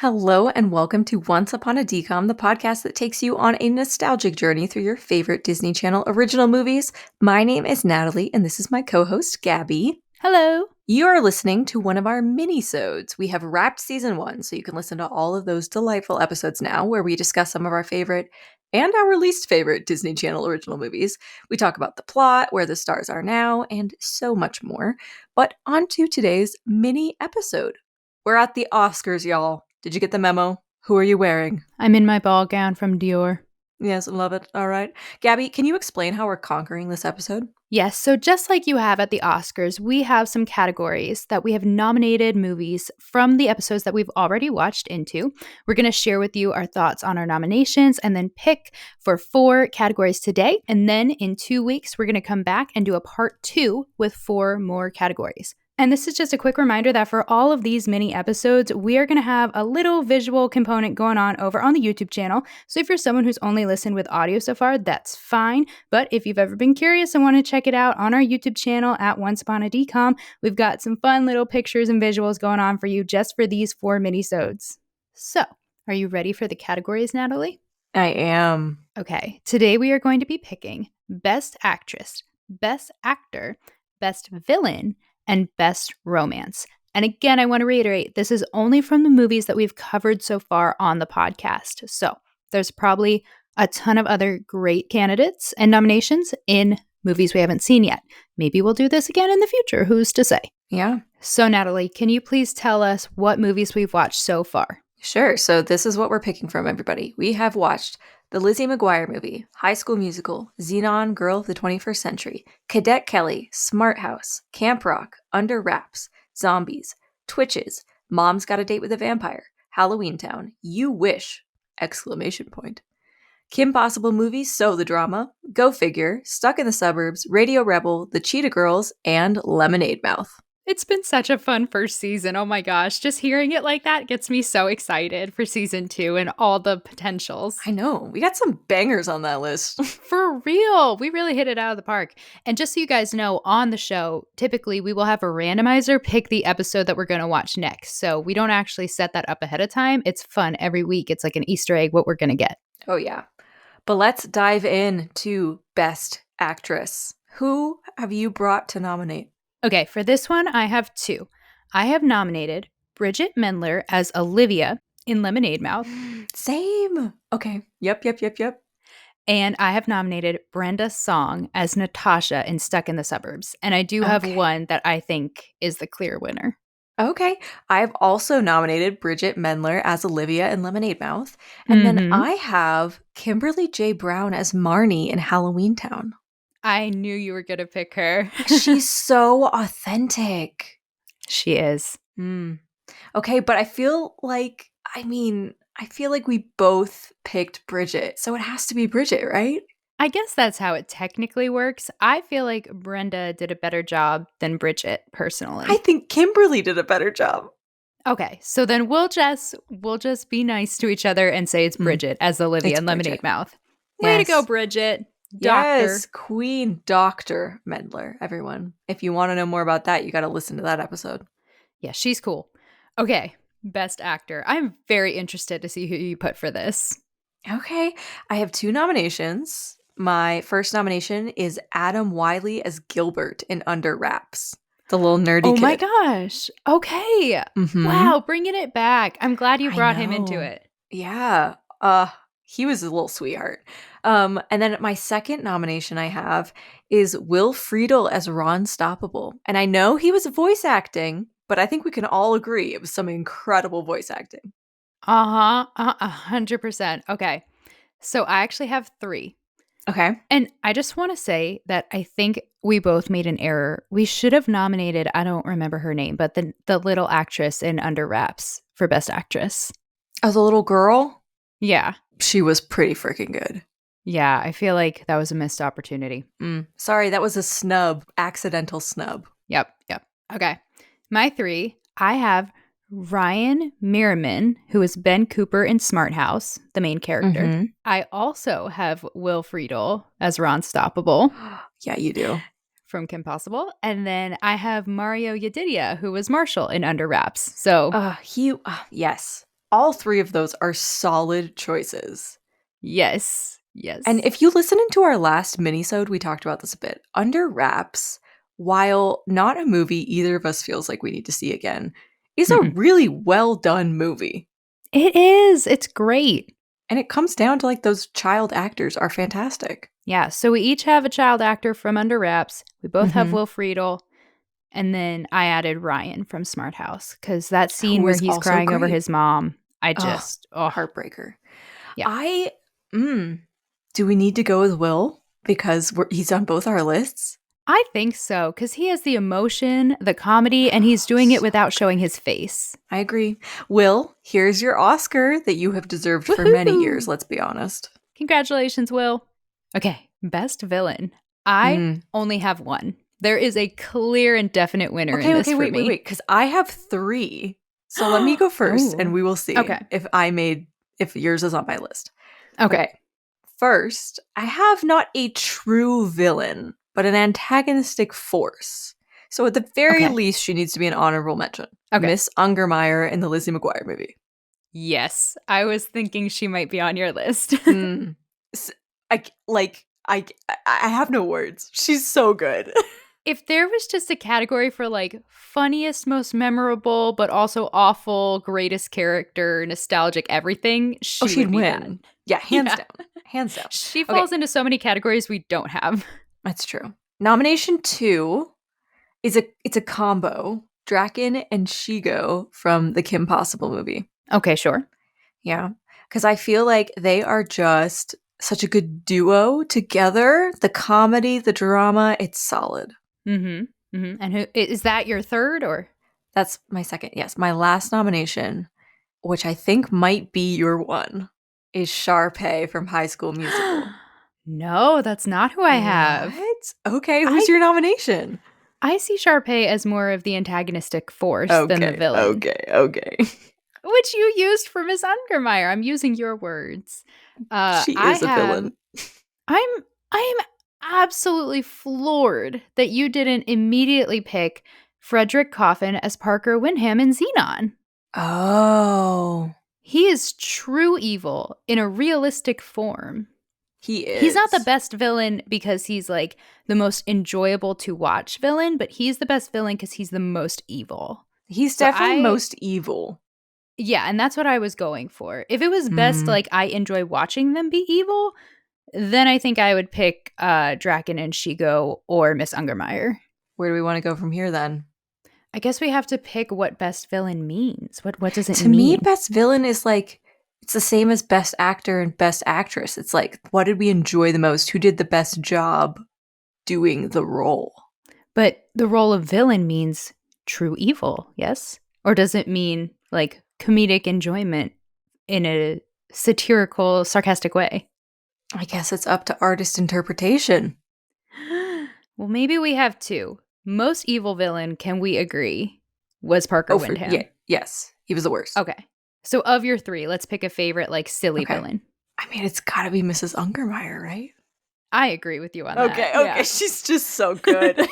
Hello and welcome to Once Upon a DCOM, the podcast that takes you on a nostalgic journey through your favorite Disney Channel original movies. My name is Natalie, and this is my co-host, Gabby. Hello. You are listening to one of our mini-sodes. We have wrapped season 1, so you can listen to all of those delightful episodes now, where we discuss some of our favorite and our least favorite Disney Channel original movies. We talk about the plot, where the stars are now, and so much more. But on to today's mini episode. We're at the Oscars, y'all. Did you get the memo? Who are you wearing? I'm in my ball gown from Dior. Yes, love it. All right. Gabby, can you explain how we're conquering this episode? Yes, so just like you have at the Oscars, we have some categories that we have nominated movies from the episodes that we've already watched into. We're going to share with you our thoughts on our nominations and then pick for 4 categories today. And then in 2 weeks, we're going to come back and do a part 2 with 4 more categories. And this is just a quick reminder that for all of these mini episodes, we are going to have a little visual component going on over on the YouTube channel. So if you're someone who's only listened with audio so far, that's fine. But if you've ever been curious and want to check it out on our YouTube channel at Once Upon a DCOM, we've got some fun little pictures and visuals going on for you just for these 4 mini-sodes. So, are you ready for the categories, Natalie? I am. Okay, today we are going to be picking Best Actress, Best Actor, Best Villain, and Best Romance. And again, I want to reiterate, this is only from the movies that we've covered so far on the podcast. So there's probably a ton of other great candidates and nominations in movies we haven't seen yet. Maybe we'll do this again in the future. Who's to say? Yeah. So Natalie, can you please tell us what movies we've watched so far? Sure. So this is what we're picking from, everybody. We have watched the Lizzie McGuire movie, High School Musical, Xenon Girl of the 21st Century, Cadet Kelly, Smart House, Camp Rock, Under Wraps, Zombies, Twitches, Mom's Got a Date with a Vampire, Halloween Town, You Wish! Exclamation point. Kim Possible movies, So the Drama, Go Figure, Stuck in the Suburbs, Radio Rebel, The Cheetah Girls, and Lemonade Mouth. It's been such a fun first season. Oh my gosh. Just hearing it like that gets me so excited for season 2 and all the potentials. I know. We got some bangers on that list. For real. We really hit it out of the park. And just so you guys know, on the show, typically we will have a randomizer pick the episode that we're going to watch next. So we don't actually set that up ahead of time. It's fun every week. It's like an Easter egg what we're going to get. Oh, yeah. But let's dive in to Best Actress. Who have you brought to nominate? Okay, for this one, I have 2. I have nominated Bridget Mendler as Olivia in Lemonade Mouth. Same. Okay. Yep. And I have nominated Brenda Song as Natasha in Stuck in the Suburbs. And I do have one that I think is the clear winner. Okay. I've also nominated Bridget Mendler as Olivia in Lemonade Mouth. And then I have Kimberly J. Brown as Marnie in Halloween Town. I knew you were going to pick her. She's so authentic. She is. Okay, but I feel like we both picked Bridget, so it has to be Bridget, right? I guess that's how it technically works. I feel like Brenda did a better job than Bridget, personally. I think Kimberly did a better job. Okay, so then we'll just be nice to each other and say it's Bridget as Olivia in Lemonade Mouth. Way to go, Bridget. Doctor. Yes, Queen Dr. Mendler, everyone. If you want to know more about that, you got to listen to that episode. Yeah, she's cool. Okay, Best Actor. I'm very interested to see who you put for this. Okay, I have 2 nominations. My first nomination is Adam Wiley as Gilbert in Under Wraps. The little nerdy kid. Oh my gosh. Okay. Wow, bringing it back. I'm glad you brought him into it. Yeah. He was a little sweetheart. And then my second nomination I have is Will Friedle as Ron Stoppable. And I know he was voice acting, but I think we can all agree it was some incredible voice acting. 100%. Okay. So I actually have 3. Okay. And I just want to say that I think we both made an error. We should have nominated, I don't remember her name, but the little actress in Under Wraps for Best Actress. Oh, the little girl? Yeah. She was pretty freaking good. Yeah, I feel like that was a missed opportunity. Sorry, that was a snub. Accidental snub. Yep. Okay. My 3, I have Ryan Merriman, who is Ben Cooper in Smart House, the main character. I also have Will Friedle as Ron Stoppable. Yeah, you do. From Kim Possible. And then I have Mario Yedidia, who was Marshall in Under Wraps. So yes. All three of those are solid choices. Yes. Yes. And if you listen into our last minisode, we talked about this a bit. Under Wraps, while not a movie either of us feels like we need to see again, is a really well done movie. It is. It's great. And it comes down to like those child actors are fantastic. Yeah. So we each have a child actor from Under Wraps. We both have Will Friedle. And then I added Ryan from Smart House because that scene where he's crying over his mom, I just heartbreaker. Yeah. Do we need to go with Will because he's on both our lists? I think so because he has the emotion, the comedy, and he's doing it without showing his face. I agree. Will, here's your Oscar that you have deserved for many years, let's be honest. Congratulations, Will. Okay, best villain. I only have one. There is a clear and definite winner in this for me. Wait, because I have 3. So let me go first and we will see if yours is on my list. Okay. First, I have not a true villain, but an antagonistic force. So at the very least, she needs to be an honorable mention. Miss Ungermeyer in the Lizzie McGuire movie. Yes, I was thinking she might be on your list. I have no words. She's so good. If there was just a category for like funniest, most memorable, but also awful, greatest character, nostalgic, everything, she'd win. Yeah, hands down. Hands down. She falls into so many categories we don't have. That's true. Nomination 2 is a combo. Draken and Shigo from the Kim Possible movie. Okay, sure. Yeah. Because I feel like they are just such a good duo together. The comedy, the drama, it's solid. And who is that your third or? That's my second. Yes. My last nomination, which I think might be your one, is Sharpay from High School Musical. No, that's not who I have. What? Okay, who's your nomination? I see Sharpay as more of the antagonistic force than the villain. Okay. Which you used for Miss Ungermeyer. I'm using your words. She is a villain. I am absolutely floored that you didn't immediately pick Frederick Coffin as Parker Winham in Xenon. Oh. He is true evil in a realistic form. He is. He's not the best villain because he's like the most enjoyable to watch villain, but he's the best villain because he's the most evil. He's definitely most evil. Yeah, and that's what I was going for. If it was best, like, I enjoy watching them be evil, then I think I would pick Draken and Shigo or Miss Ungermeyer. Where do we want to go from here, then? I guess we have to pick what best villain means. What does it mean? To me, best villain is like, it's the same as best actor and best actress. It's like, what did we enjoy the most? Who did the best job doing the role? But the role of villain means true evil, yes? Or does it mean, like, comedic enjoyment in a satirical, sarcastic way? I guess it's up to artist interpretation. Well, maybe we have 2. Most evil villain, can we agree, was Parker Wyndham? Yes, he was the worst. Okay. So of your 3, let's pick a favorite, like, silly villain. I mean, it's got to be Mrs. Ungermeyer, right? I agree with you on that. Okay. Yeah. She's just so good.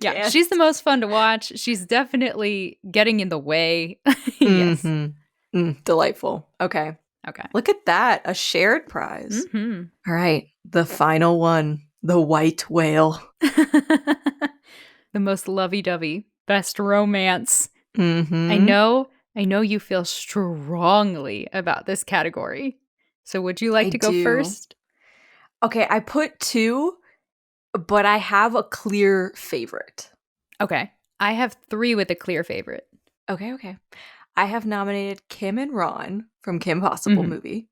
Yeah, she's the most fun to watch. She's definitely getting in the way. Yes. Delightful. Okay. Look at that. A shared prize. All right. The final one. The white whale. The most lovey-dovey. Best romance. I know you feel strongly about this category. So would you like to go first? Okay, I put 2, but I have a clear favorite. Okay. I have 3 with a clear favorite. Okay. I have nominated Kim and Ron from Kim Possible movie.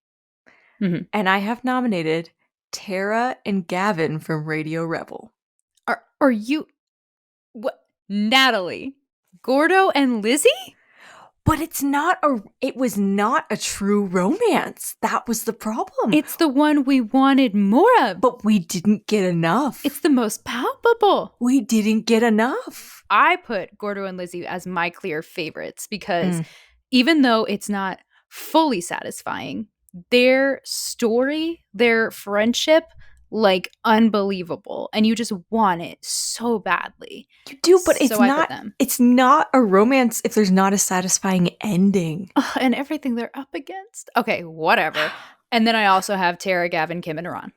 And I have nominated Tara and Gavin from Radio Rebel. Are you... What? Natalie? Gordo and Lizzie? But it was not a true romance. That was the problem. It's the one we wanted more of. But we didn't get enough. It's the most palpable. We didn't get enough. I put Gordo and Lizzie as my clear favorites because even though it's not fully satisfying, their story, their friendship like unbelievable, and you just want it so badly. You do, but So I put them. it's not a romance if there's not a satisfying ending. Ugh, and everything they're up against. Okay, whatever. And then I also have Tara, Gavin, Kim, and Ron.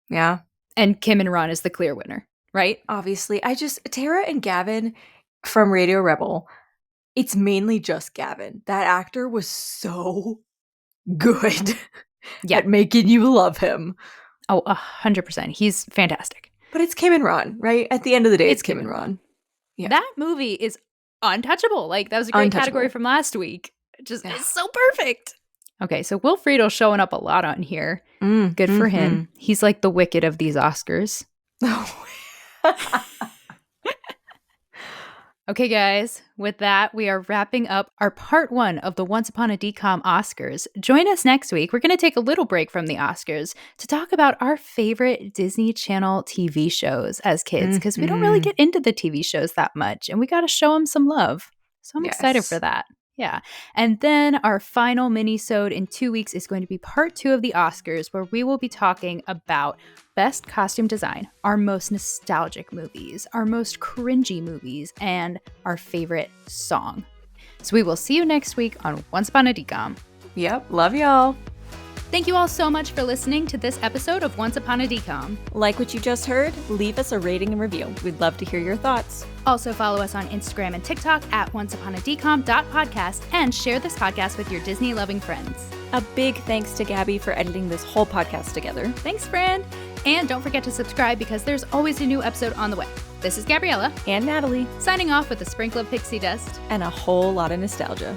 Yeah. And Kim and Ron is the clear winner, right? Obviously. Tara and Gavin from Radio Rebel, it's mainly just Gavin. That actor was so good at making you love him. Oh, 100%. He's fantastic. But it's Kim and Ron, right? At the end of the day, it's Kim and Ron. Yeah. That movie is untouchable. Like, that was a great category from last week. It's so perfect. Okay, so Will Friedle showing up a lot on here. Good for him. He's like the Wicked of these Oscars. Okay, guys, with that, we are wrapping up our part 1 of the Once Upon a DCOM Oscars. Join us next week. We're going to take a little break from the Oscars to talk about our favorite Disney Channel TV shows as kids, because we don't really get into the TV shows that much, and we got to show them some love. So I'm excited for that. Yeah. And then our final mini-sode in 2 weeks is going to be part 2 of the Oscars, where we will be talking about best costume design, our most nostalgic movies, our most cringy movies, and our favorite song. So we will see you next week on Once Upon a DCOM. Yep. Love y'all. Thank you all so much for listening to this episode of Once Upon a DCOM. Like what you just heard? Leave us a rating and review. We'd love to hear your thoughts. Also follow us on Instagram and TikTok at onceuponadcom.podcast and share this podcast with your Disney-loving friends. A big thanks to Gabby for editing this whole podcast together. Thanks, friend. And don't forget to subscribe because there's always a new episode on the way. This is Gabriella. And Natalie. Signing off with a sprinkle of pixie dust. And a whole lot of nostalgia.